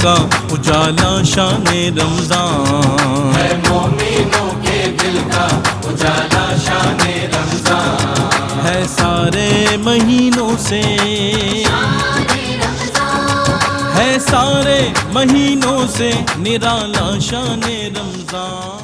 کا اجالا شان رمضان ہے، مومنوں کے دل کا اجالا شان رمضان ہے، سارے مہینوں سے ہے، سارے مہینوں سے نرالا شان رمضان۔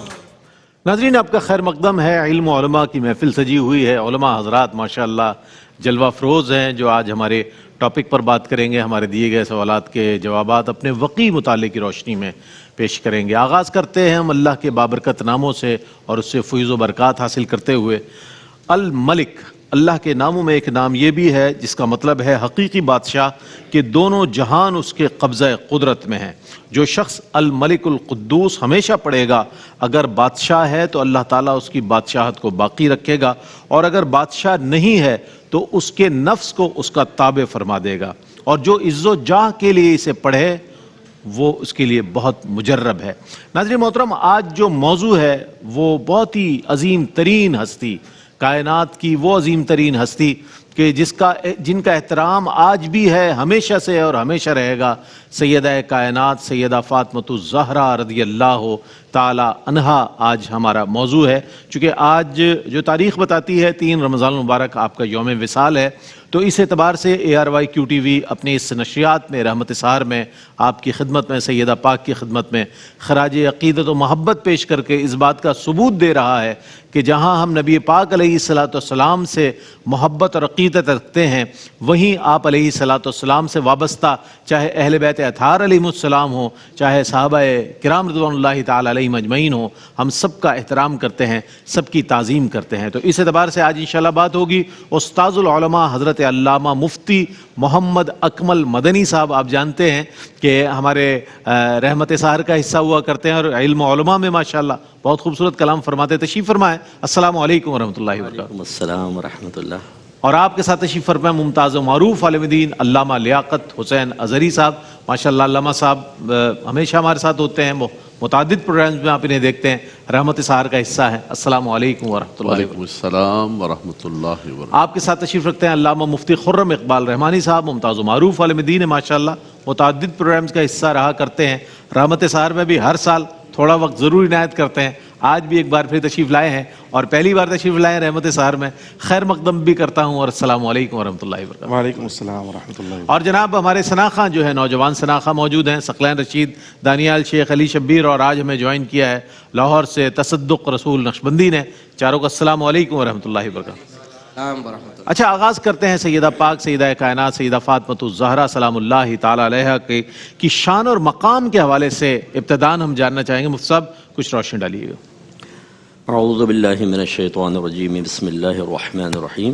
ناظرین، آپ کا خیر مقدم ہے۔ علم و علماء کی محفل سجی ہوئی ہے، علماء حضرات ماشاءاللہ جلوہ فروز ہیں جو آج ہمارے ٹاپک پر بات کریں گے، ہمارے دیے گئے سوالات کے جوابات اپنے وقی مطالعے کی روشنی میں پیش کریں گے۔ آغاز کرتے ہیں ہم اللہ کے بابرکت ناموں سے اور اس سے فیض و برکات حاصل کرتے ہوئے۔ الملک، اللہ کے ناموں میں ایک نام یہ بھی ہے جس کا مطلب ہے حقیقی بادشاہ، کہ دونوں جہان اس کے قبضہ قدرت میں ہیں۔ جو شخص الملک القدوس ہمیشہ پڑھے گا، اگر بادشاہ ہے تو اللہ تعالیٰ اس کی بادشاہت کو باقی رکھے گا، اور اگر بادشاہ نہیں ہے تو اس کے نفس کو اس کا تابع فرما دے گا، اور جو عز و جاہ کے لیے اسے پڑھے وہ اس کے لیے بہت مجرب ہے۔ ناظرین محترم، آج جو موضوع ہے وہ بہت ہی عظیم ترین ہستی، کائنات کی وہ عظیم ترین ہستی کہ جن کا احترام آج بھی ہے، ہمیشہ سے اور ہمیشہ رہے گا، سیدہ کائنات سیدہ فاطمۃ الزہرا رضی اللہ تعالی عنہا آج ہمارا موضوع ہے۔ چونکہ آج جو تاریخ بتاتی ہے 3 رمضان المبارک آپ کا یوم وصال ہے، تو اس اعتبار سے ARYQ TV اپنی اس نشریات میں رحمت سحر میں آپ کی خدمت میں، سیدہ پاک کی خدمت میں خراج عقیدت و محبت پیش کر کے اس بات کا ثبوت دے رہا ہے کہ جہاں ہم نبی پاک علیہ الصلاۃ والسلام سے محبت اور عقیدت رکھتے ہیں، وہیں آپ علیہ الصلاۃ والسلام سے وابستہ چاہے اہل بیت اطہار علیہم السلام ہوں، چاہے صحابہ کرام رضوان اللہ تعالی علیہم اجمعین ہوں، ہم سب کا احترام کرتے ہیں، سب کی تعظیم کرتے ہیں۔ تو اس اعتبار سے آج انشاءاللہ بات ہوگی استاذ العلماء حضرت علامہ مفتی محمد اکمل مدنی صاحب۔ آپ جانتے ہیں کہ ہمارے رحمت سحر کا حصہ ہوا کرتے ہیں اور علم و علماء میں ماشاءاللہ بہت خوبصورت کلام فرماتے۔ تشریف فرمائیں۔ السلام علیکم ورحمۃ اللہ وبرکاتہ۔ وعلیکم السلام ورحمۃ اللہ۔ اور آپ کے ساتھ تشریف فرمائیں ممتاز و معروف عالم دین علامہ لیاقت حسین اظہری صاحب۔ ماشاءاللہ علامہ صاحب ہمیشہ ہمارے ساتھ ہوتے ہیں، متعدد پروگرامز میں آپ انہیں دیکھتے ہیں، رحمت سحر کا حصہ ہے۔ السلام علیکم ورحمۃ اللہ۔ وعلیکم السلام ورحمۃ اللہ وبرکاتہ۔ آپ کے ساتھ تشریف رکھتے ہیں علامہ مفتی خرم اقبال رحمانی صاحب، ممتاز و معروف عالم دین ہے، ماشاءاللہ متعدد پروگرامز کا حصہ رہا کرتے ہیں۔ رحمت سحر میں بھی ہر سال تھوڑا وقت ضرور عنایت کرتے ہیں، آج بھی ایک بار پھر تشریف لائے ہیں اور پہلی بار تشریف لائے ہیں رحمت سحر میں۔ خیر مقدم بھی کرتا ہوں اور السلام علیکم ورحمۃ اللہ وبرکاتہ۔ وعلیکم السلام ورحمۃ اللہ۔ اور جناب ہمارے ثناخواں جو ہے نوجوان ثناخواں موجود ہیں، ثقلین رشید، دانیال شیخ، علی شبیر، اور آج ہمیں جوائن کیا ہے لاہور سے تصدق رسول نقشبندی نے۔ چاروں کو السلام علیکم ورحمۃ اللہ وبرکاتہ۔ اچھا، آغاز کرتے ہیں سیدہ پاک سیدہ کائنات سیدہ فاطمۃ الزہرا سلام اللہ تعالی علیہا کی شان اور مقام کے حوالے سے ابتداً ہم جاننا چاہیں گے۔ مفتی صاحب کچھ روشنی ڈالیے گا۔ اعوذ باللہ من الشیطان الرجیم، بسم اللہ الرحمن الرحیم۔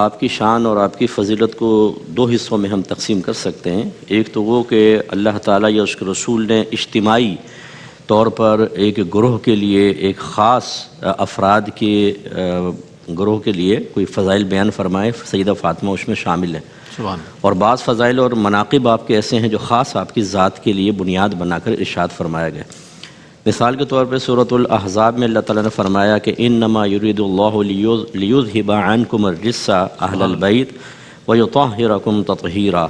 آپ کی شان اور آپ کی فضیلت کو 2 حصوں میں ہم تقسیم کر سکتے ہیں۔ ایک تو وہ کہ اللہ تعالیٰ یا اس کے رسول نے اجتماعی طور پر ایک گروہ کے لیے، ایک خاص افراد کے گروہ کے لیے کوئی فضائل بیان فرمائے، سیدہ فاطمہ اس میں شامل ہے۔ سبحان۔ اور بعض فضائل اور مناقب آپ کے ایسے ہیں جو خاص آپ کی ذات کے لیے بنیاد بنا کر ارشاد فرمایا گیا۔ مثال کے طور پہ سورۃ الاحزاب میں اللہ تعالیٰ نے فرمایا کہ انما یرید اللہ لیذھب عنکم الرجس اہل البیت ویطہرکم تطہیرا۔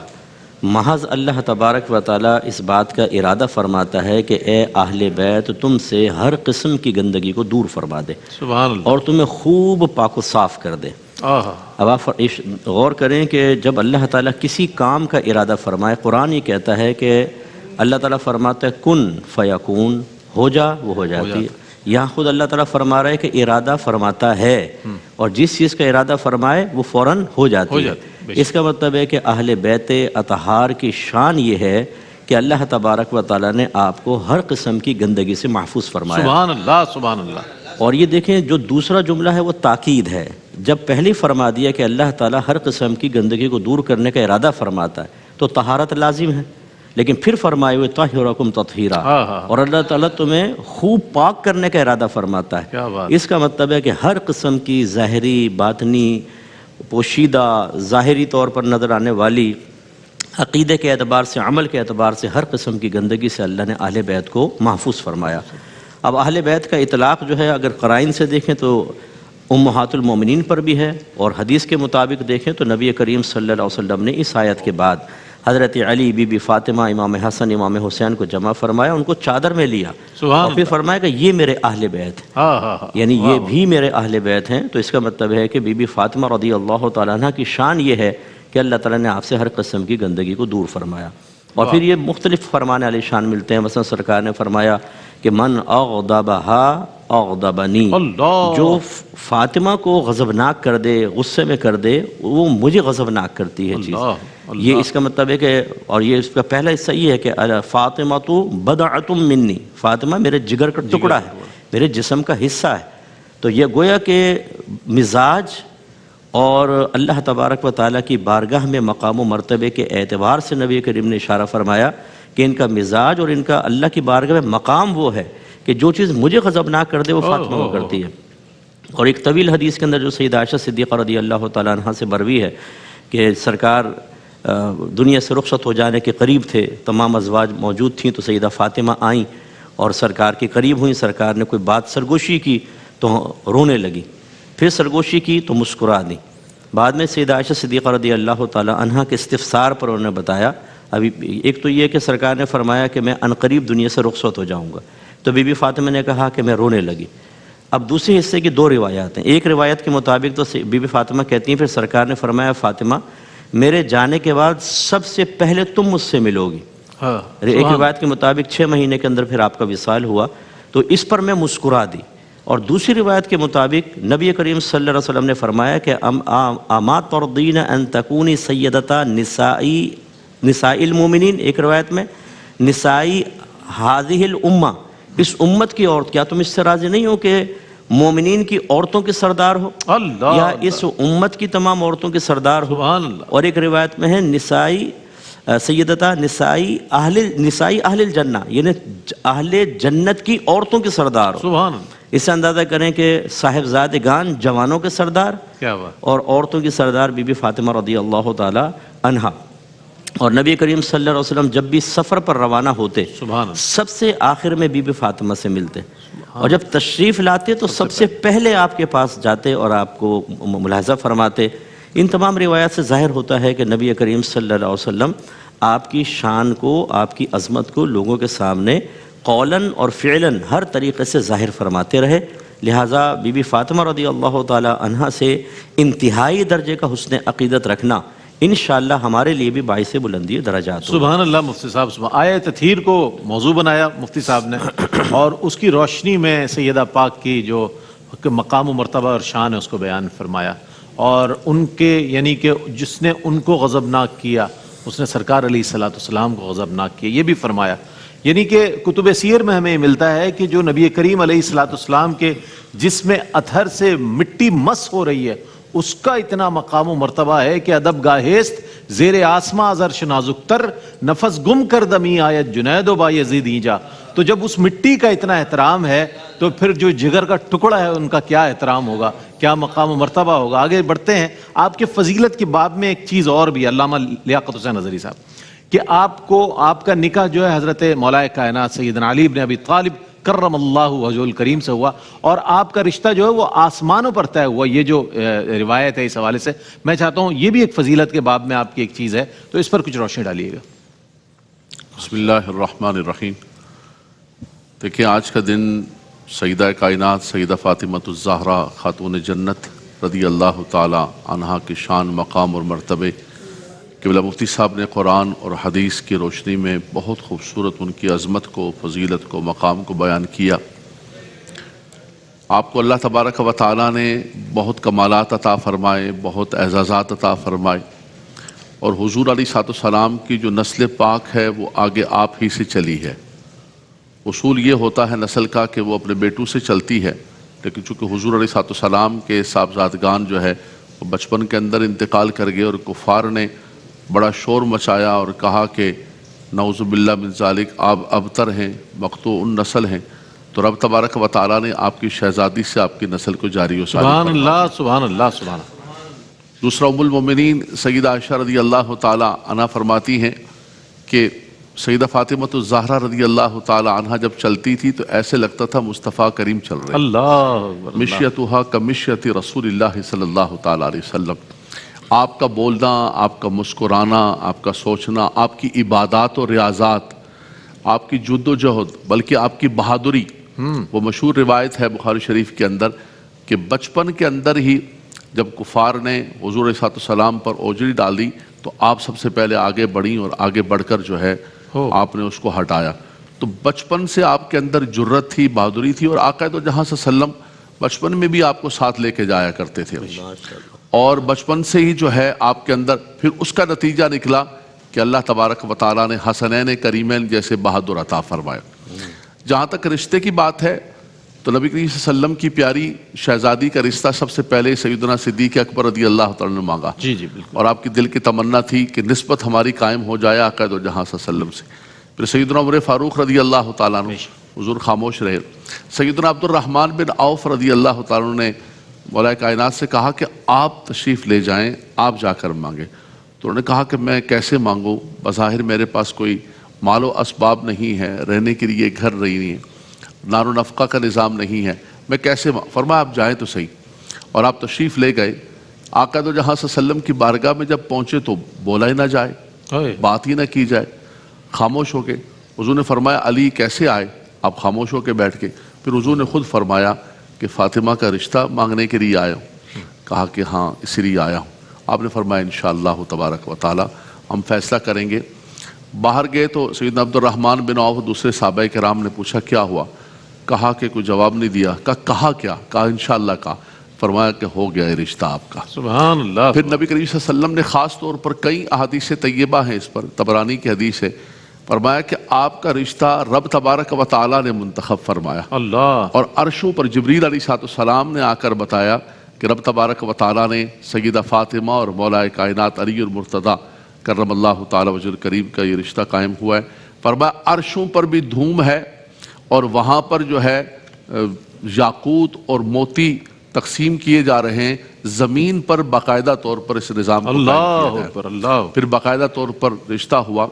محض اللہ تبارک و تعالیٰ اس بات کا ارادہ فرماتا ہے کہ اے اہل بیت تم سے ہر قسم کی گندگی کو دور فرما دے، سبحان اللہ، اور تمہیں خوب پاک و صاف کر دے۔ اب آپ غور کریں کہ جب اللہ تعالیٰ کسی کام کا ارادہ فرمائے، قرآن یہ کہتا ہے کہ اللہ تعالیٰ فرماتا ہے کن فیکون، ہو جا وہ ہو جاتی ہے۔ یہاں خود اللہ تعالیٰ فرما رہا ہے کہ ارادہ فرماتا ہے، اور جس چیز کا ارادہ فرمائے وہ فوراً ہو جاتی ہے۔ اس کا مطلب ہے کہ اہل بیت اطہار کی شان یہ ہے کہ اللہ تبارک و تعالیٰ نے آپ کو ہر قسم کی گندگی سے محفوظ فرمایا۔ سبحان اللہ، سبحان اللہ۔ اور یہ دیکھیں جو دوسرا جملہ ہے وہ تاکید ہے۔ جب پہلے فرما دیا کہ اللہ تعالیٰ ہر قسم کی گندگی کو دور کرنے کا ارادہ فرماتا ہے تو طہارت لازم ہے، لیکن پھر فرمائے ہوئے طاہرکم تطہیرا، اور اللہ تعالیٰ تمہیں خوب پاک کرنے کا ارادہ فرماتا ہے۔ اس کا مطلب ہے کہ ہر قسم کی ظاہری، باطنی، پوشیدہ، ظاہری طور پر نظر آنے والی عقیدے کے اعتبار سے، عمل کے اعتبار سے ہر قسم کی گندگی سے اللہ نے اہل بیت کو محفوظ فرمایا۔ اب اہل بیت کا اطلاق جو ہے اگر قرائن سے دیکھیں تو امہات المومنین پر بھی ہے، اور حدیث کے مطابق دیکھیں تو نبی کریم صلی اللہ علیہ وسلم نے اس آیت کے بعد حضرت علی، بی بی فاطمہ، امام حسن، امام حسین کو جمع فرمایا، ان کو چادر میں لیا اور پھر فرمایا کہ یہ میرے اہل بیت ہیں، ہاں ہاں ہاں، یعنی یہ بھی میرے اہل بیت ہیں۔ تو اس کا مطلب ہے کہ بی بی فاطمہ رضی اللہ تعالیٰ عنہ کی شان یہ ہے کہ اللہ تعالیٰ نے آپ سے ہر قسم کی گندگی کو دور فرمایا۔ اور پھر یہ مختلف فرمان علی شان ملتے ہیں، مثلا سرکار نے فرمایا کہ من اغضبہا اغضبنی، اللہ، جو فاطمہ کو غضبناک کر دے، غصے میں کر دے، وہ مجھے غضبناک کرتی ہے چیز۔ یہ اس کا مطلب ہے کہ، اور یہ اس کا پہلا حصہ یہ ہے کہ فاطمہ تو بدعۃ منی، فاطمہ میرے جگر کا ٹکڑا ہے، میرے جسم کا حصہ ہے۔ تو یہ گویا کہ مزاج اور اللہ تبارک و تعالیٰ کی بارگاہ میں مقام و مرتبے کے اعتبار سے نبی کریم نے اشارہ فرمایا کہ ان کا مزاج اور ان کا اللہ کی بارگاہ میں مقام وہ ہے کہ جو چیز مجھے غضبناک کر دے وہ فاطمہ کو کرتی ہے۔ اور ایک طویل حدیث کے اندر جو سیدہ عائشہ صدیقہ رضی اللہ تعالیٰ عنہ سے مروی ہے کہ سرکار دنیا سے رخصت ہو جانے کے قریب تھے، تمام ازواج موجود تھیں، تو سیدہ فاطمہ آئیں اور سرکار کے قریب ہوئیں، سرکار نے کوئی بات سرگوشی کی تو رونے لگی، پھر سرگوشی کی تو مسکرا دی۔ بعد میں سیدہ عائشہ صدیقہ رضی اللہ تعالیٰ عنہ کے استفسار پر انہوں نے بتایا، ابھی ایک تو یہ کہ سرکار نے فرمایا کہ میں عنقریب دنیا سے رخصت ہو جاؤں گا، تو بی بی فاطمہ نے کہا کہ میں رونے لگی۔ اب دوسرے حصے کی دو روایات ہیں، ایک روایت کے مطابق تو بی بی فاطمہ کہتی ہیں پھر سرکار نے فرمایا فاطمہ میرے جانے کے بعد سب سے پہلے تم مجھ سے ملو گی۔ ایک روایت کے مطابق 6 مہینے کے اندر پھر آپ کا وصال ہوا، تو اس پر میں مسکرا دی۔ اور دوسری روایت کے مطابق نبی کریم صلی اللہ علیہ وسلم نے فرمایا کہ اما ترضین ان تکونی سیدتا نساء المومنین، ایک روایت میں نسائی ہذہ الامہ، اس امت کی عورت، کیا تم اس سے راضی نہیں ہو کہ مومنین کی عورتوں کے سردار ہو، اللہ، یا اس امت کی تمام عورتوں کے سردار ہو؟ سبحان اللہ۔ اور ایک روایت میں ہے نسائی سیدتا نسائی اہل الجنہ، یعنی اہل جنت کی عورتوں کے سردار ہو۔ سبحان اللہ، اس سے اندازہ کریں کہ صاحبزادگان جوانوں کے سردار کیا بات، اور عورتوں کی سردار بی بی فاطمہ رضی اللہ تعالی عنہا۔ اور نبی کریم صلی اللہ علیہ وسلم جب بھی سفر پر روانہ ہوتے سبحان اللہ، سب سے آخر میں بی بی فاطمہ سے ملتے، اور جب تشریف لاتے تو سب سے پہلے آپ کے پاس جاتے اور آپ کو ملاحظہ فرماتے۔ ان تمام روایات سے ظاہر ہوتا ہے کہ نبی کریم صلی اللہ علیہ وسلم آپ کی شان کو، آپ کی عظمت کو لوگوں کے سامنے قولاً اور فعلاً ہر طریقے سے ظاہر فرماتے رہے، لہٰذا بی بی فاطمہ رضی اللہ تعالی عنہا سے انتہائی درجے کا حسن عقیدت رکھنا انشاءاللہ ہمارے لیے بھی باعث بلندی درجات ہوگا۔ سبحان اللہ۔ مفتی صاحب سبحان، آیہ تطہیر کو موضوع بنایا مفتی صاحب نے، اور اس کی روشنی میں سیدہ پاک کی جو مقام و مرتبہ اور شان ہے اس کو بیان فرمایا، اور ان کے یعنی کہ جس نے ان کو غضبناک کیا اس نے سرکار علیہ الصلوۃ والسلام کو غضبناک کیا، یہ بھی فرمایا۔ یعنی کہ کتب سیر میں ہمیں ملتا ہے کہ جو نبی کریم علیہ الصلوۃ والسلام کے جس میں اطہر سے مٹی مس ہو رہی ہے اس کا اتنا مقام و مرتبہ ہے کہ ادب گاہست زیر آسماں از عرش نازک تر، نفس گم کر دمی آیت جنید و بایزید اینجا۔ تو جب اس مٹی کا اتنا احترام ہے تو پھر جو جگر کا ٹکڑا ہے ان کا کیا احترام ہوگا، کیا مقام و مرتبہ ہوگا۔ آگے بڑھتے ہیں، آپ کے فضیلت کی باب میں ایک چیز اور بھی، علامہ لیاقت حسین نظری صاحب، کہ آپ کا نکاح جو ہے حضرت مولا کائنات سیدنا علی بن ابی طالب کرم اللہ وجہہ الکریم سے ہوا، اور آپ کا رشتہ جو ہے وہ آسمانوں پر طے ہوا، یہ جو روایت ہے اس حوالے سے میں چاہتا ہوں یہ بھی ایک فضیلت کے باب میں آپ کی ایک چیز ہے، تو اس پر کچھ روشنی ڈالیے گا۔ بسم اللہ الرحمن الرحیم۔ دیکھیں، آج کا دن سیدہ کائنات سیدہ فاطمۃ الزہرا خاتون جنت رضی اللہ تعالی عنہا کی شان، مقام اور مرتبے قبلہ مفتی صاحب نے قرآن اور حدیث کی روشنی میں بہت خوبصورت ان کی عظمت کو، فضیلت کو، مقام کو بیان کیا۔ آپ کو اللہ تبارک و تعالیٰ نے بہت کمالات عطا فرمائے، بہت اعزازات عطا فرمائے، اور حضور علیہ الصلوۃ والسلام کی جو نسل پاک ہے وہ آگے آپ ہی سے چلی ہے۔ اصول یہ ہوتا ہے نسل کا کہ وہ اپنے بیٹوں سے چلتی ہے، لیکن چونکہ حضور علیہ الصلوۃ والسلام کے صاحبزادگان جو ہے وہ بچپن کے اندر انتقال کر گئے، اور کفار نے بڑا شور مچایا اور کہا کہ نعوذ باللہ من ذالک، آپ ابتر ہیں، مقطوع النسل ہیں، تو رب تبارک و تعالیٰ نے آپ کی شہزادی سے آپ کی نسل کو جاری و ساری سبحان فرمایا۔ اللہ، سبحان اللہ، سبحان اللہ۔ دوسرا، ام المومنین سیدہ عائشہ رضی اللہ تعالیٰ عنہ فرماتی ہیں کہ سیدہ فاطمۃ الزہرا رضی اللہ تعالیٰ عنہ جب چلتی تھی تو ایسے لگتا تھا مصطفیٰ کریم چل رہے ہیں، اللہ مشیتها کمشیت رسول اللہ صلی اللہ تعالیٰ علیہ وسلم۔ آپ کا بولنا، آپ کا مسکرانا، آپ کا سوچنا، آپ کی عبادات و ریاضات، آپ کی جد و جہد، بلکہ آپ کی بہادری. وہ مشہور روایت ہے بخاری شریف کے اندر کہ بچپن کے اندر ہی جب کفار نے حضور علیہ السلام پر اوجری ڈالی تو آپ سب سے پہلے آگے بڑھیں اور آگے بڑھ کر جو ہے آپ نے اس کو ہٹایا. تو بچپن سے آپ کے اندر جرت تھی، بہادری تھی، اور آقا دو جہاں صلی اللہ علیہ وسلم بچپن میں بھی آپ کو ساتھ لے کے جایا کرتے تھے. اور بچپن سے ہی جو ہے آپ کے اندر پھر اس کا نتیجہ نکلا کہ اللہ تبارک و تعالیٰ نے حسنین کریمین جیسے بہادر عطا فرمایا. جہاں تک رشتے کی بات ہے تو نبی کریم صلی اللہ علیہ وسلم کی پیاری شہزادی کا رشتہ سب سے پہلے سیدنا صدیق اکبر رضی اللہ تعالیٰ نے مانگا. جی جی بالکل. اور آپ کی دل کی تمنا تھی کہ نسبت ہماری قائم ہو جائے آقا دو جہاں صلی اللہ علیہ وسلم سے. پھر سیدنا عمر فاروق رضی اللہ تعالیٰ عنہ، حضور خاموش رہے. سیدنا عبد الرحمن بن عوف رضی اللہ تعالیٰ عنہ نے مولا کائنات سے کہا کہ آپ تشریف لے جائیں، آپ جا کر مانگیں. تو انہوں نے کہا کہ میں کیسے مانگوں، بظاہر میرے پاس کوئی مال و اسباب نہیں ہے، رہنے کے لیے گھر نہیں ہے، نار و نفقہ کا نظام نہیں ہے، میں کیسے فرمایا آپ جائیں تو صحیح. اور آپ تشریف لے گئے. آقا دو جہاں صلی اللہ علیہ وسلم کی بارگاہ میں جب پہنچے تو بولا ہی نہ جائے، بات ہی نہ کی جائے، خاموش ہو کے. حضور نے فرمایا علی کیسے آئے؟ آپ خاموش ہو کے بیٹھ کے. پھر حضور نے خود فرمایا کہ فاطمہ کا رشتہ مانگنے کے لیے آیا ہوں. کہا کہ ہاں اسی لیے آیا ہوں. آپ نے فرمایا انشاءاللہ تبارک و تعالی ہم فیصلہ کریں گے. باہر گئے تو سیدنا عبد الرحمن بن عوف دوسرے صحابہ کرام نے پوچھا کیا ہوا؟ کہا کہ کوئی جواب نہیں دیا. کہا کیا؟ کہا انشاءاللہ کہا. فرمایا کہ ہو گیا ہے رشتہ آپ کا. سبحان اللہ. پھر نبی کریم صلی اللہ علیہ وسلم نے خاص طور پر کئی احادیث طیبہ ہیں اس پر، طبرانی کی حدیث ہے، فرمایا کہ آپ کا رشتہ رب تبارک و تعالیٰ نے منتخب فرمایا. اللہ. اور عرشوں پر جبریل علیہ السلام نے آ کر بتایا کہ رب تبارک و تعالیٰ نے سیدہ فاطمہ اور مولا کائنات علی المرتضیٰ کرم اللہ تعالیٰ وجہ کریم کا یہ رشتہ قائم ہوا ہے. فرمایا عرشوں پر بھی دھوم ہے اور وہاں پر جو ہے یاقوت اور موتی تقسیم کیے جا رہے ہیں. زمین پر باقاعدہ طور پر اس نظام کو قائم کیا اللہ گیا. اکبر. اللہ. پھر باقاعدہ طور پر رشتہ ہوا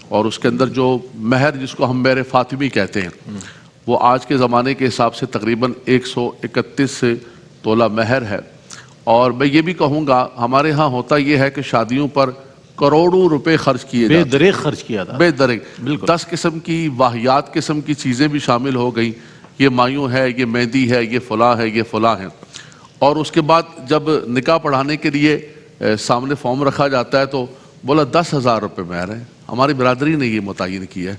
اور اس کے اندر جو مہر جس کو ہم مہر فاطمی کہتے ہیں وہ آج کے زمانے کے حساب سے تقریباً 131 تولہ مہر ہے. اور میں یہ بھی کہوں گا ہمارے ہاں ہوتا یہ ہے کہ شادیوں پر کروڑوں روپے خرچ کیے بے جاتے ہیں. دریغ خرچ کیا تھا. بے دریغ. بالکل. 10 قسم کی واہیات قسم کی چیزیں بھی شامل ہو گئیں. یہ مایوں ہے، یہ مہندی ہے، یہ فلاں ہے، یہ فلاں ہے. اور اس کے بعد جب نکاح پڑھانے کے لیے سامنے فارم رکھا جاتا ہے تو بولا 10,000 روپے مہر ہے. ہماری برادری نے یہ متعین کیا ہے.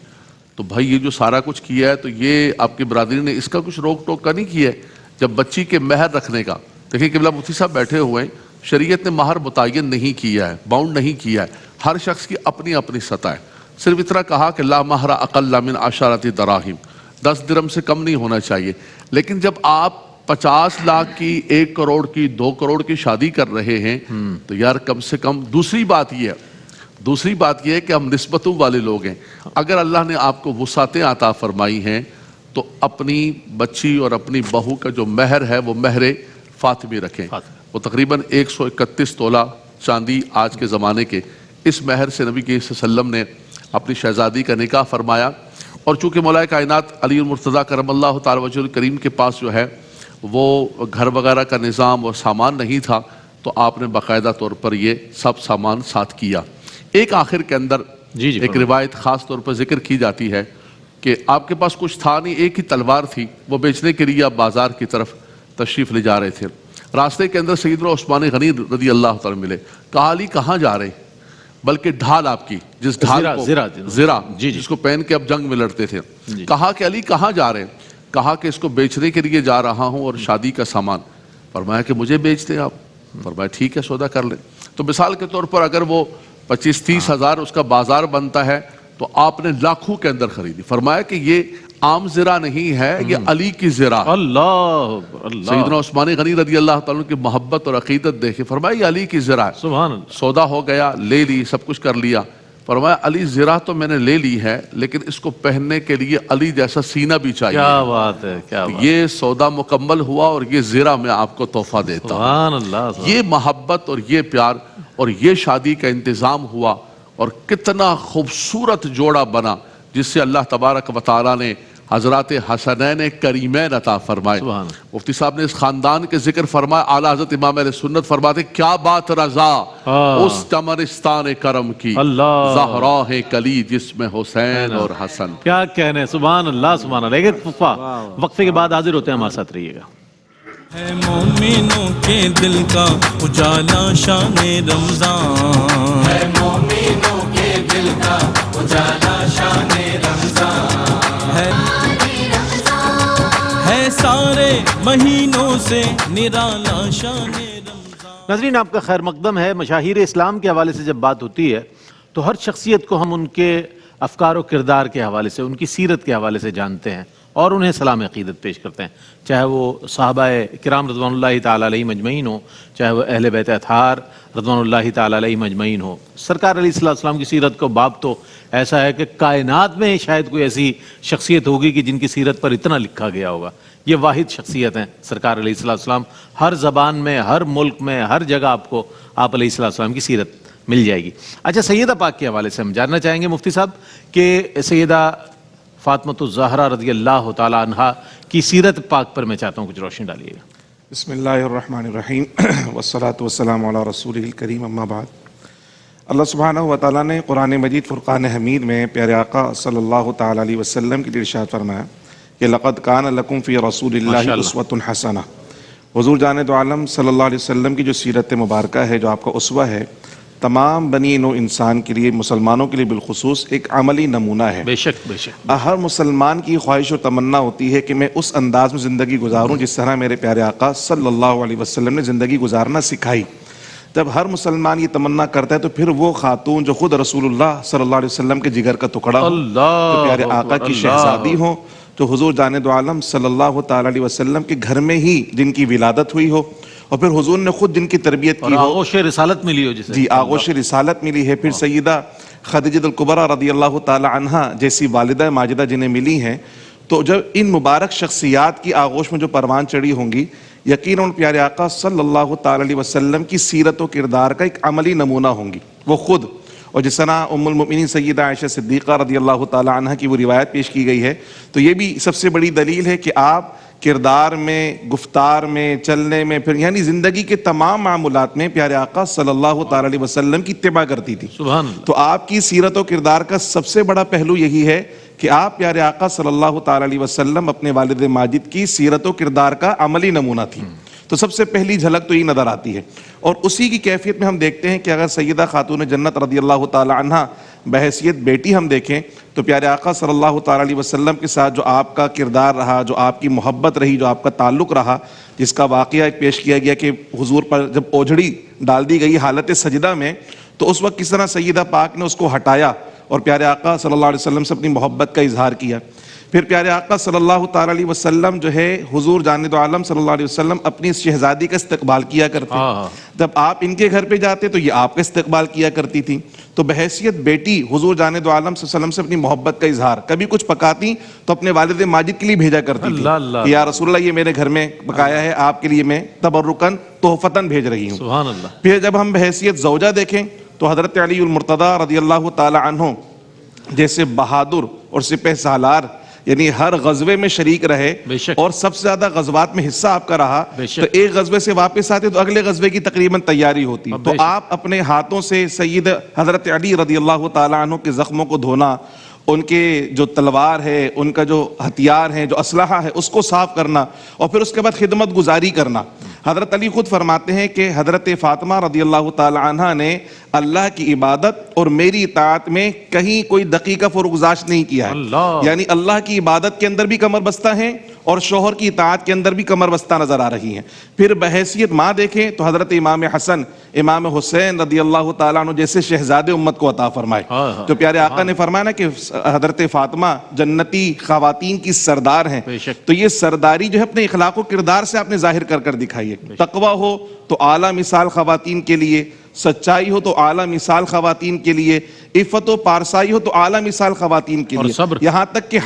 تو بھائی یہ جو سارا کچھ کیا ہے تو یہ آپ کی برادری نے اس کا کچھ روک ٹوک کا نہیں کیا ہے. جب بچی کے مہر رکھنے کا دیکھیں قبلہ مفتی صاحب بیٹھے ہوئے ہیں، شریعت نے مہر متعین نہیں کیا ہے، باؤنڈ نہیں کیا ہے. ہر شخص کی اپنی اپنی سطح ہے. صرف اتنا کہا کہ لا مہر اقل من 10 دراہم، 10 درہم سے کم نہیں ہونا چاہیے. لیکن جب آپ 50 لاکھ کی، 1 کروڑ کی، 2 کروڑ کی شادی کر رہے ہیں تو یار کم سے کم دوسری بات یہ ہے کہ ہم نسبتوں والے لوگ ہیں. اگر اللہ نے آپ کو وسعتیں عطا فرمائی ہیں تو اپنی بچی اور اپنی بہو کا جو مہر ہے وہ مہر فاطمی رکھیں. وہ تقریباً 131 تولہ چاندی آج کے زمانے کے. اس مہر سے نبی صلی اللہ علیہ وسلم نے اپنی شہزادی کا نکاح فرمایا. اور چونکہ مولا کائنات علی المرتضیٰ کرم اللہ تعالی وجہ کریم کے پاس جو ہے وہ گھر وغیرہ کا نظام اور سامان نہیں تھا تو آپ نے باقاعدہ طور پر یہ سب سامان ساتھ کیا. ایک آخر کے اندر ایک روایت خاص طور پر ذکر کی جاتی ہے کہ آپ کے پاس کچھ تھا نہیں، ایک ہی تلوار تھی، وہ بیچنے کے لیے آپ بازار کی طرف تشریف لے جا رہے تھے. راستے کے اندر سیدنا عثمان غنی رضی اللہ تعالیٰ ملے. کہا علی کہاں جا رہے؟ بلکہ ڈھال آپ کی جس ڈھال کو زرہ جس کو پہن کے اب جنگ میں لڑتے تھے. کہا کہ علی کہاں جا رہے؟ کہا کہ اس کو بیچنے کے لیے جا رہا ہوں اور شادی کا سامان. فرمایا کہ مجھے بیچ دیں آپ. فرمایا ٹھیک ہے سودا کر لیں. تو مثال کے طور پر اگر وہ 25-30 ہزار اس کا بازار بنتا ہے تو آپ نے لاکھوں کے اندر خریدی. فرمایا کہ یہ عام زرہ نہیں ہے، یہ علی کی زرہ. اللہ. سیدنا عثمان غنی رضی اللہ تعالیٰ کی محبت اور عقیدت دیکھے. فرمایا یہ علی کی زرہ ہے. سبحان اللہ. سودا ہو گیا، لے لی، سب کچھ کر لیا. فرمایا علی زرہ تو میں نے لے لی ہے لیکن اس کو پہننے کے لیے علی جیسا سینہ بھی چاہیے. کیا بات ہے، کیا بات. یہ سودا مکمل ہوا اور یہ زرہ میں آپ کو تحفہ دیتا ہوں. سبحان اللہ. یہ محبت اور یہ پیار اور یہ شادی کا انتظام ہوا اور کتنا خوبصورت جوڑا بنا جس سے اللہ تبارک و تعالیٰ نے حضرات حسنین کریمین عطا فرمائے. سبحان. مفتی صاحب نے اس خاندان کے ذکر فرمایا. اعلیٰ حضرت امام اہل سنت فرماتے کیا بات رضا اس چمنستان کرم کی اللہ. زہرا ہے کلی جس میں حسین اور حسن. کیا کہنے. سبحان اللہ سبحان اللہ. ایک وقفے کے بعد حاضر ہوتے ہیں, ہمارے ساتھ رہیے گا. ہے مومنوں کے دل کا اجالا شان رمضان, ہے مومنوں کے دل کا اجالا شان رمضان, ہے سارے مہینوں سے نرالا شان رمضان. ناظرین آپ کا خیر مقدم ہے. مشاہیر اسلام کے حوالے سے جب بات ہوتی ہے تو ہر شخصیت کو ہم ان کے افکار و کردار کے حوالے سے, ان کی سیرت کے حوالے سے جانتے ہیں اور انہیں سلام عقیدت پیش کرتے ہیں, چاہے وہ صحابہ کرام رضوان اللہ تعالیٰ علیہ مجمعین ہو, چاہے وہ اہل بیت اطہار رضوان اللہ تعالیٰ علیہ مجمعین ہو. سرکار علیہ السلام کی سیرت کو باب تو ایسا ہے کہ کائنات میں شاید کوئی ایسی شخصیت ہوگی کہ جن کی سیرت پر اتنا لکھا گیا ہوگا. یہ واحد شخصیت ہیں سرکار علیہ السلام. ہر زبان میں, ہر ملک میں, ہر جگہ آپ کو آپ علیہ السلام کی سیرت مل جائے گی. اچھا, سیدہ پاک کے حوالے سے ہم جاننا چاہیں گے مفتی صاحب کہ سیدہ فاطمۃ الزہرا رضی اللہ تعالی عنہا کی سیرت پاک پر میں چاہتا ہوں کچھ روشنی ڈالیے گا. بسم اللہ الرحمن الرحیم والصلاة والسلام علی رسولہ الکریم, اما بعد. اللہ سبحانہ و تعالیٰ نے قرآن مجید فرقان حمید میں پیارے آقا صلی اللہ تعالی علیہ وسلم کے لیے ارشاد فرمایا کہ لقد کان لکم فی رسول اللہ اسوۃ حسنہ. حضور جان دو عالم صلی اللہ علیہ وسلم کی جو سیرت مبارکہ ہے, جو آپ کا اسوہ ہے, تمام بنی نوع انسان کے لیے, مسلمانوں کے لیے بالخصوص ایک عملی نمونہ ہے. بے شک بے شک. ہر مسلمان کی خواہش اور تمنا ہوتی ہے کہ میں اس انداز میں زندگی گزاروں جس طرح میرے پیارے آقا صلی اللہ علیہ وسلم نے زندگی گزارنا سکھائی. جب ہر مسلمان یہ تمنا کرتا ہے تو پھر وہ خاتون جو خود رسول اللہ صلی اللہ علیہ وسلم کے جگر کا ٹکڑا ہو, جو پیارے آقا کی شہزادی ہو, جو حضور جان دو عالم صلی اللہ تعالی علیہ وسلم کے گھر میں ہی جن کی ولادت ہوئی ہو, اور پھر حضور نے خود جن کی تربیت کی ہو, آغوش رسالت ملی ہو جسے. جی, آغوش رسالت ملی ہے. پھر سیدہ خدیجہ الکبریٰ رضی اللہ تعالی عنہا جیسی والدہ ماجدہ جنہیں ملی ہیں, تو جب ان مبارک شخصیات کی آغوش میں جو پروان چڑھی ہوں گی, یقیناً پیارے آقا صلی اللہ تعالی علیہ وسلم کی سیرت و کردار کا ایک عملی نمونہ ہوں گی وہ خود. اور جس طرح ام المؤمنین سیدہ عائشہ صدیقہ رضی اللہ تعالی عنہا کی وہ روایت پیش کی گئی ہے, تو یہ بھی سب سے بڑی دلیل ہے کہ آپ کردار میں, گفتار میں, چلنے میں, پھر یعنی زندگی کے تمام معاملات میں پیارے آقا صلی اللہ تعالی علیہ وسلم کی اتباع کرتی تھی. سبحان اللہ. تو آپ کی سیرت و کردار کا سب سے بڑا پہلو یہی ہے کہ آپ پیارے آقا صلی اللہ تعالی علیہ وسلم اپنے والد ماجد کی سیرت و کردار کا عملی نمونہ تھی. تو سب سے پہلی جھلک تو یہ نظر آتی ہے. اور اسی کی کیفیت میں ہم دیکھتے ہیں کہ اگر سیدہ خاتون جنت رضی اللہ تعالی عنہا بحیثیت بیٹی ہم دیکھیں تو پیارے آقا صلی اللہ تعالی علیہ وسلم کے ساتھ جو آپ کا کردار رہا, جو آپ کی محبت رہی, جو آپ کا تعلق رہا, جس کا واقعہ ایک پیش کیا گیا کہ حضور پر جب اوجھڑی ڈال دی گئی حالت سجدہ میں, تو اس وقت کس طرح سیدہ پاک نے اس کو ہٹایا اور پیارے آقا صلی اللہ علیہ وسلم سے اپنی محبت کا اظہار کیا. پھر پیارے آقا صلی اللہ تعالی علیہ وسلم جو ہے حضور جان دو عالم صلی اللہ علیہ وسلم اپنی اس شہزادی کا استقبال کیا کرتے. جب آپ ان کے گھر پہ جاتے تو یہ آپ کا استقبال کیا کرتی تھی. تو بحیثیت بیٹی حضور جان دو عالم صلی اللہ علیہ وسلم سے اپنی محبت کا اظہار, کبھی کچھ پکاتی تو اپنے والد ماجد کے لیے بھیجا کرتی تھی, یا رسول اللہ یہ میرے گھر میں پکایا ہے, آپ کے لیے میں تبرکن تحفتن بھیج رہی ہوں. سبحان اللہ. پھر جب ہم بحیثیت زوجہ دیکھیں تو حضرت علی المرتضیٰ رضی اللہ تعالی عنہ جیسے بہادر اور سپہ سالار, یعنی ہر غزوے میں شریک رہے اور سب سے زیادہ غزوات میں حصہ آپ کا رہا, تو ایک غزوے سے واپس آتے تو اگلے غزوے کی تقریباً تیاری ہوتی, تو آپ اپنے ہاتھوں سے سید حضرت علی رضی اللہ تعالی عنہ کے زخموں کو دھونا, ان کے جو تلوار ہے, ان کا جو ہتھیار ہے, جو اسلحہ ہے, اس کو صاف کرنا, اور پھر اس کے بعد خدمت گزاری کرنا. حضرت علی خود فرماتے ہیں کہ حضرت فاطمہ رضی اللہ تعالی عنہ نے اللہ کی عبادت اور میری اطاعت میں کہیں کوئی دقیقہ فروگزاش نہیں کیا ہے. یعنی اللہ کی عبادت کے اندر بھی کمر بستہ ہیں اور شوہر کی اطاعت کے اندر بھی کمر بستہ نظر آ رہی ہیں. پھر بحیثیت ماں دیکھیں تو حضرت امام حسن, امام حسین رضی اللہ تعالیٰ عنہ جیسے شہزادے امت کو عطا فرمائے. تو پیارے آقا نے فرمایا نا کہ حضرت فاطمہ جنتی خواتین کی سردار ہیں, تو یہ سرداری جو ہے اپنے اخلاق و کردار سے آپ نے ظاہر کر کر دکھائی ہے. تقوی ہو تو اعلیٰ مثال خواتین کے لیے, سچائی ہو تو اعلیٰ مثال خواتین کے لیے, عفت و پارسائی ہو تو اعلیٰ مثال خواتین کے لیے, یہاں تک کہ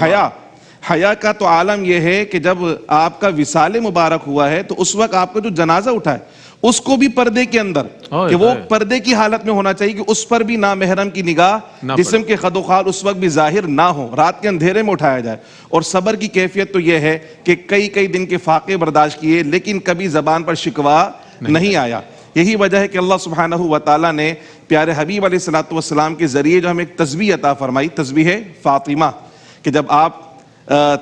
حیا کا تو عالم یہ ہے کہ جب آپ کا وصال مبارک ہوا ہے تو اس وقت آپ کا جو جنازہ اٹھا ہے اس کو بھی پردے کے اندر کہ وہ پردے کی حالت میں ہونا چاہیے کہ اس پر بھی نامحرم کی نگاہ جسم کے خد و خال اس وقت بھی ظاہر نہ ہو, رات کے اندھیرے میں اٹھایا جائے. اور صبر کی کیفیت تو یہ ہے کہ کئی دن کے فاقے برداشت کیے لیکن کبھی زبان پر شکوہ نہیں آیا. یہی وجہ ہے کہ اللہ سبحانہ و تعالیٰ نے پیارے حبیب علیہ السلام کے ذریعے جو ہمیں ایک تسبیح عطا فرمائی, تسبیح فاطمہ, کہ جب آپ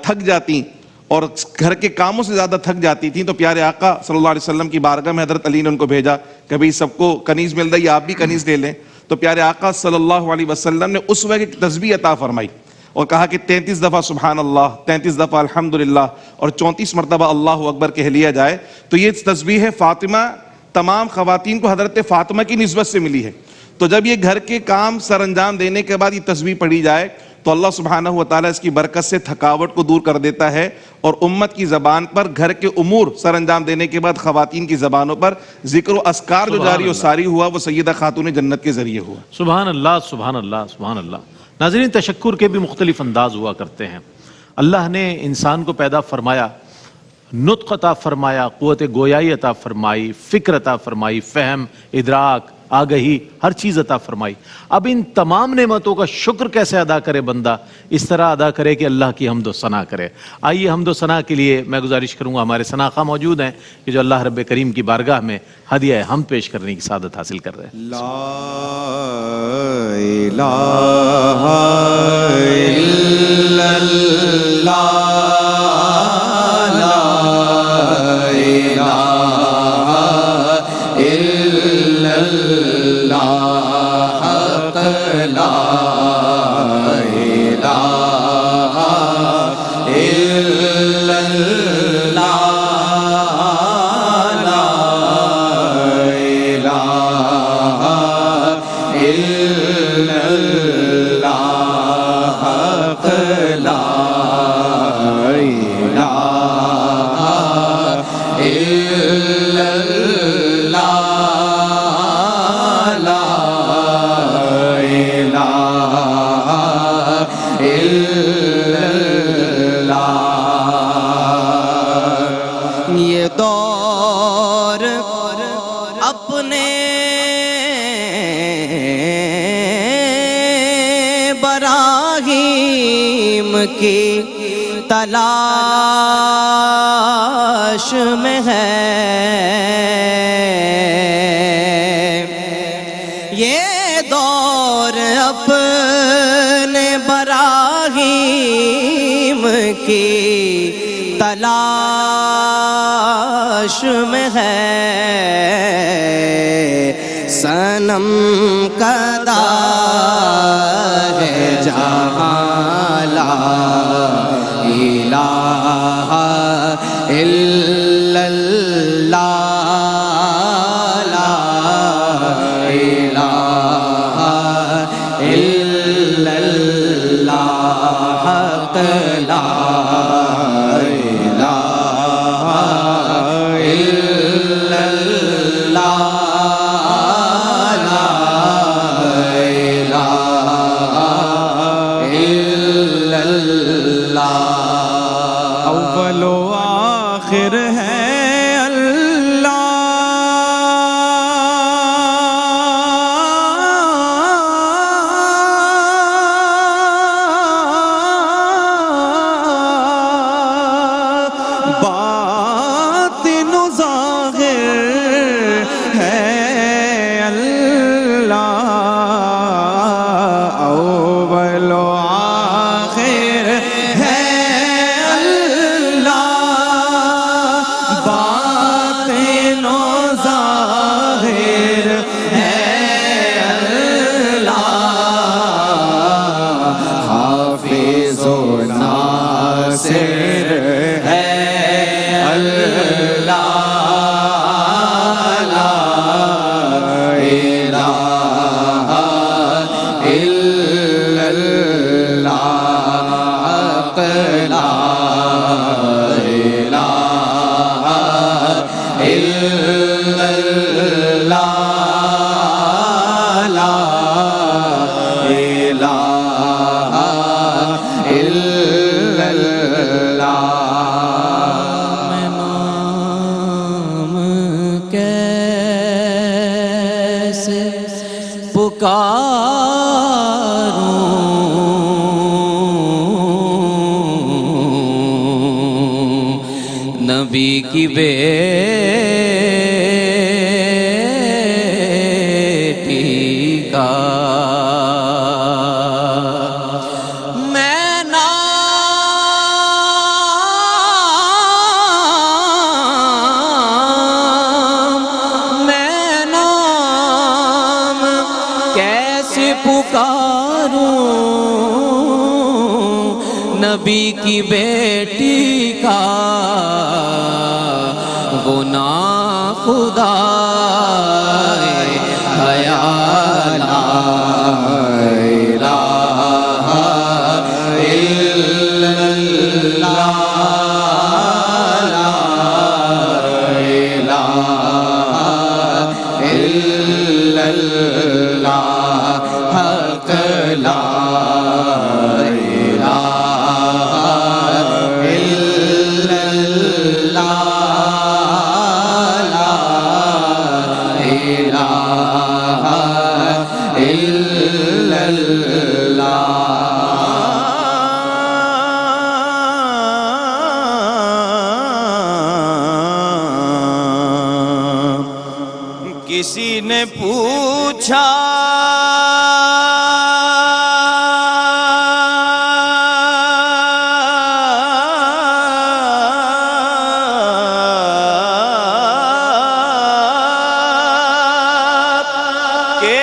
تھک جاتی اور گھر کے کاموں سے زیادہ تھک جاتی تھیں تو پیارے آقا صلی اللہ علیہ وسلم کی بارگاہ میں حضرت علی نے ان کو بھیجا کہ بھئی سب کو کنیز مل رہی ہے, آپ بھی کنیز لے لیں. تو پیارے آقا صلی اللہ علیہ وسلم نے اس وقت ایک تسبیح عطا فرمائی اور کہا کہ 33 دفعہ سبحان اللہ, 33 دفعہ الحمدللہ اور 34 مرتبہ اللہ اکبر کہہ لیا جائے. تو یہ تسبیح فاطمہ تمام خواتین کو حضرت فاطمہ کی نسبت سے ملی ہے. تو جب یہ گھر کے کام سر انجام دینے کے بعد یہ تسبیح پڑھی جائے تو اللہ سبحانہ و تعالیٰ اس کی برکت سے تھکاوٹ کو دور کر دیتا ہے, اور امت کی زبان پر گھر کے امور سر انجام دینے کے بعد خواتین کی زبانوں پر ذکر و اذکار جو جاری و ساری ہوا وہ سیدہ خاتون جنت کے ذریعے ہوا. سبحان اللہ, سبحان اللہ, سبحان اللہ. ناظرین, تشکر کے بھی مختلف انداز ہوا کرتے ہیں. اللہ نے انسان کو پیدا فرمایا, نطق عطا فرمایا, قوت گویائی عطا فرمائی, فکر عطا فرمائی, فہم, ادراک, آگہی, ہر چیز عطا فرمائی. اب ان تمام نعمتوں کا شکر کیسے ادا کرے بندہ؟ اس طرح ادا کرے کہ اللہ کی حمد و ثنا کرے. آئیے حمد و ثنا کے لیے میں گزارش کروں گا, ہمارے ثنا خواہ موجود ہیں کہ جو اللہ رب کریم کی بارگاہ میں ہدیہ حمد پیش کرنے کی سعادت حاصل کر رہے ہیں. لا الہ الا اللہ, یہ دور اپنے براہیم کی تلاش میں ہے, یہ دور اپنے براہیم کی تلاش میں ہے. صنم کدا ہے جہاں لا الہ الا اللہ, لا الہ الا اللہ, لا الہ الا اللہ, لا الہ پکاروں نبی کی بیٹی کا میں نام کیسے پکاروں نبی کی بیٹی کا وہ ناخدا حیا لا الہ الا اللہ لا الہ الا اللہ حق لا الہ الا اللہ لا الہ الا اللہ کسی نے پوچھا کہ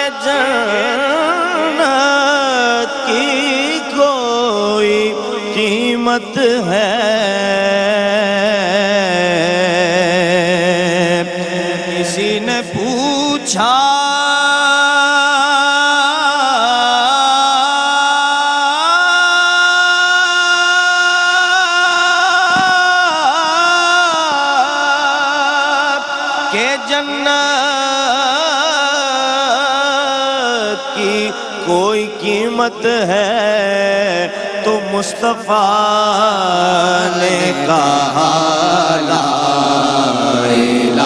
جنت کی کوئی قیمت ہے کسی نے پوچھا کہ جنت کی کوئی قیمت ہے تو مصطفیٰ نے کہا لا الہ